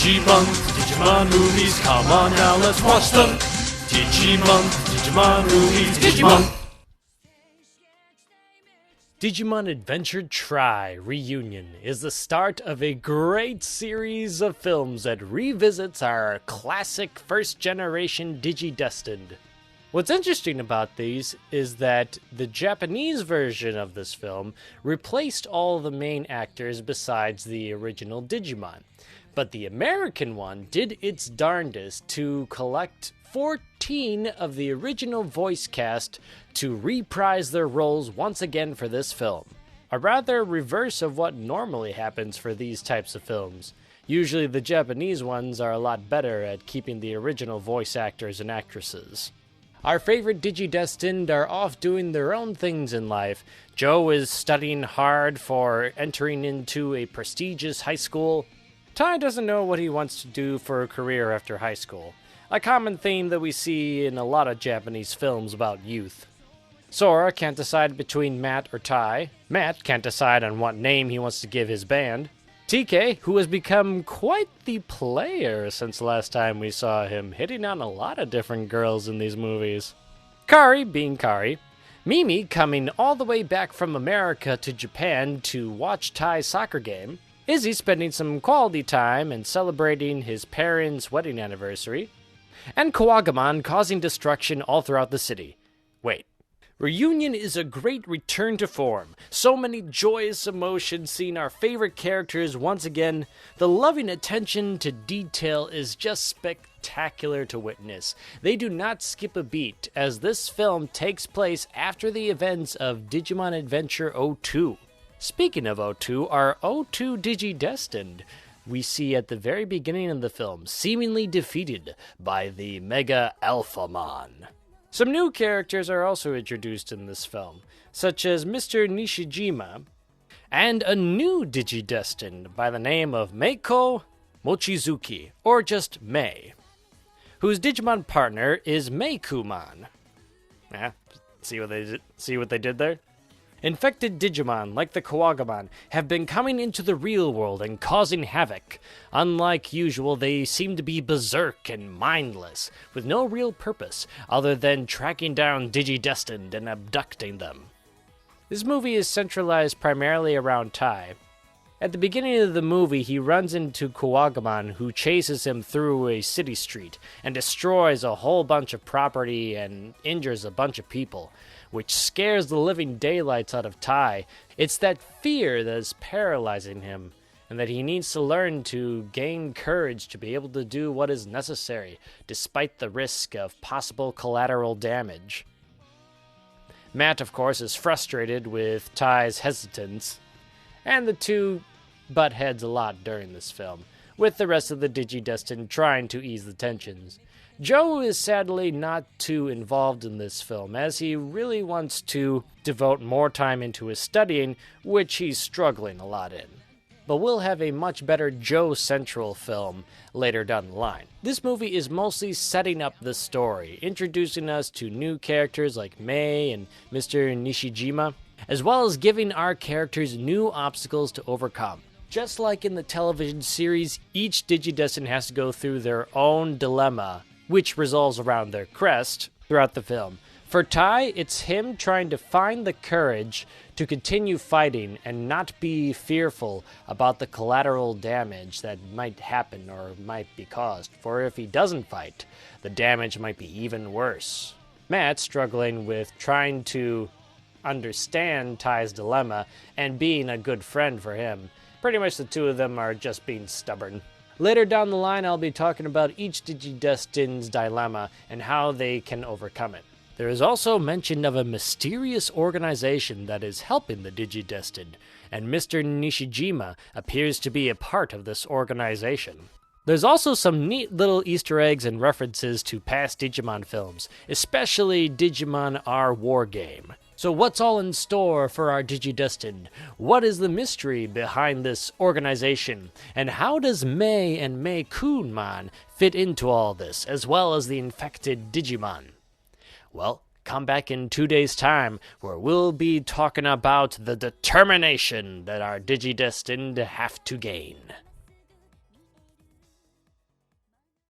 Digimonth, Digimon movies, come on now, let's watch them. Digimonth, Digimon movies, Digimonth. Digimon Adventure Tri Reunion is the start of a great series of films that revisits our classic first-generation Digidestined. What's interesting about these is that the Japanese version of this film replaced all the main actors besides the original Digimon, but the American one did its darndest to collect 14 of the original voice cast to reprise their roles once again for this film. A rather reverse of what normally happens for these types of films. Usually the Japanese ones are a lot better at keeping the original voice actors and actresses. Our favorite Digidestined are off doing their own things in life. Joe is studying hard for entering into a prestigious high school. Tai doesn't know what he wants to do for a career after high school. A common theme that we see in a lot of Japanese films about youth. Sora can't decide between Matt or Tai. Matt can't decide on what name he wants to give his band. TK, who has become quite the player since the last time we saw him, hitting on a lot of different girls in these movies. Kari being Kari. Mimi coming all the way back from America to Japan to watch Tai's soccer game. Izzy spending some quality time and celebrating his parents' wedding anniversary. And Kawagamon causing destruction all throughout the city. Wait. Reunion is a great return to form. So many joyous emotions seeing our favorite characters once again. The loving attention to detail is just spectacular to witness. They do not skip a beat, as this film takes place after the events of Digimon Adventure 02. Speaking of 02, our 02 Digidestined we see at the very beginning of the film, seemingly defeated by the Mega Alphamon. Some new characters are also introduced in this film, such as Mr. Nishijima, and a new Digidestined by the name of Meiko Mochizuki, or just Mei, whose Digimon partner is Meikumon. See what they did there? Infected Digimon, like the Kawagamon, have been coming into the real world and causing havoc. Unlike usual, they seem to be berserk and mindless, with no real purpose other than tracking down Digidestined and abducting them. This movie is centralized primarily around Tai. At the beginning of the movie, he runs into Kawagamon, who chases him through a city street and destroys a whole bunch of property and injures a bunch of people, which scares the living daylights out of Tai. It's that fear that is paralyzing him, and that he needs to learn to gain courage to be able to do what is necessary, despite the risk of possible collateral damage. Matt, of course, is frustrated with Tai's hesitance, and the two butt heads a lot during this film, with the rest of the Digidestined trying to ease the tensions. Joe is sadly not too involved in this film, as he really wants to devote more time into his studying, which he's struggling a lot in. But we'll have a much better Joe Central film later down the line. This movie is mostly setting up the story, introducing us to new characters like Mei and Mr. Nishijima, as well as giving our characters new obstacles to overcome. Just like in the television series, each Digidestined has to go through their own dilemma, which revolves around their crest throughout the film. For Tai, it's him trying to find the courage to continue fighting and not be fearful about the collateral damage that might happen or might be caused, for if he doesn't fight, the damage might be even worse. Matt's struggling with trying to understand Tai's dilemma and being a good friend for him. Pretty much the two of them are just being stubborn. Later down the line, I'll be talking about each Digidestined's dilemma and how they can overcome it. There is also mention of a mysterious organization that is helping the Digidestined, and Mr. Nishijima appears to be a part of this organization. There's also some neat little Easter eggs and references to past Digimon films, especially Digimon R War Game. So what's all in store for our Digidestined? What is the mystery behind this organization? And how does Mei and Meikumon fit into all this, as well as the infected Digimon? Well, come back in 2 days' time, where we'll be talking about the determination that our Digidestined have to gain.